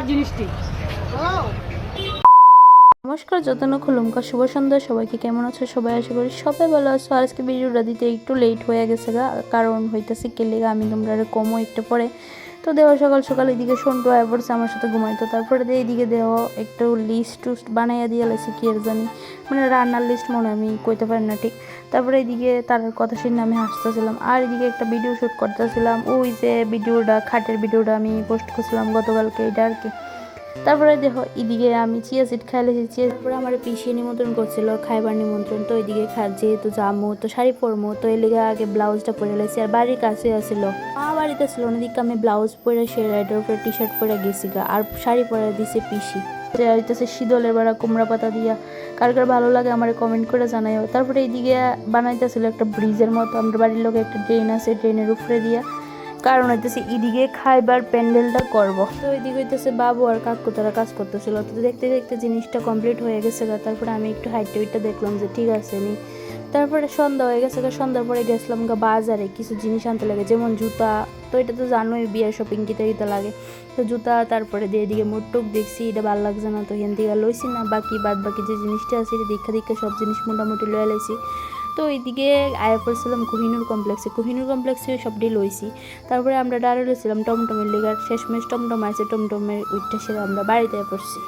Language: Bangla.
জিনিসটি। নমস্কার, যতন খুলুমকা শুভ সন্ধ্যা সবাইকে। কেমন আছো সবাই? আশা করি সবাই ভালো আছো। আর আজকে ভিডিওটা দিতে একটু লেট হয়ে গেছে কারণ হইতেছে কেলেগা আমি তোমরা কমও একটু পরে তো দেওয়া সকাল সকাল এদিকে সন্টু আয় পড়ছে আমার সাথে ঘুমাইতো। তারপরে এইদিকে দেওয়া একটু লিস্ট টুস্ট বানাইয়া দিয়ে লাইছি কি আর জানি, মানে রান্নার লিস্ট মনে আমি কইতে পারি না ঠিক। তারপরে এদিকে তার কথা শুনে আমি হাসতেছিলাম আর এদিকে একটা ভিডিও শ্যুট করতেছিলাম। ওই যে ভিডিওটা খাটের ভিডিওটা আমি পোস্ট করছিলাম গতকালকে, এটা আর কি। তারপরে দেখো এদিকে আমি চিয়া সিড খাইলেছি। তারপরে আমার পিসি নিমন্ত্রণ করছিল খাইবার নিমন্ত্রণ, তো ওইদিকে যেহেতু যামো তো শাড়ি পরমো, তো এর লিগে আগে ব্লাউজটা পরে লাইছি। আর বাড়ির কাছে আসছিল, মা বাড়িতে ছিল না, দিকে আমি ব্লাউজ পরে সে রাইডার উপরে টি শার্ট পরে গেছি আর শাড়ি পরে দিছে পিসি। হইতেছে শীতলের বেড়া কুমড়া পাতা দিয়া। কার কার ভালো লাগে আমার কমেন্ট করে জানাইও। তারপরে এইদিকে বানাইতেছিল একটা ব্রিজের মতো, আমাদের বাড়ির লোক একটা ট্রেন আছে, ট্রেনের উপরে দিয়া, কারণ হইতেছে এদিকে খাইবার প্যান্ডেলটা করব। তো এদিকে হইতেছে বাবু আর কাকু তারা কাজ করতেছিল। তো দেখতে দেখতে জিনিসটা কমপ্লিট হয়ে গেছে। তারপরে আমি একটু হাইটটা দেখলাম যে ঠিক আছে নি। তারপরে সন্ধ্যা হয়ে গেছে, সন্ধ্যার পরে গেছিলাম বাজারে কিছু জিনিস আনতে লাগে, যেমন জুতা। তো এটা তো জানোই বিয়ের শপিং কিতে দিতে লাগে, তো জুতা। তারপরে দিয়ে এদিকে মুটটুক দেখছি, এটা ভালো লাগছে না, তো এখান থেকে লইছি না। বাদ বাকি যে জিনিসটা আছে এটা দীক্ষা সব জিনিস মোটামুটি লয়ে লাইছি। তো এইদিকে আয়া পড়ছিলাম কোহিনুর কমপ্লেক্সে সবটি লইছি। তারপরে আমরা ডারে লইছিলাম টমটমের লিগার, শেষমেশ টমটম আছে, টমটমের উইটটা সেরে আমরা বাড়িতে পড়ছি।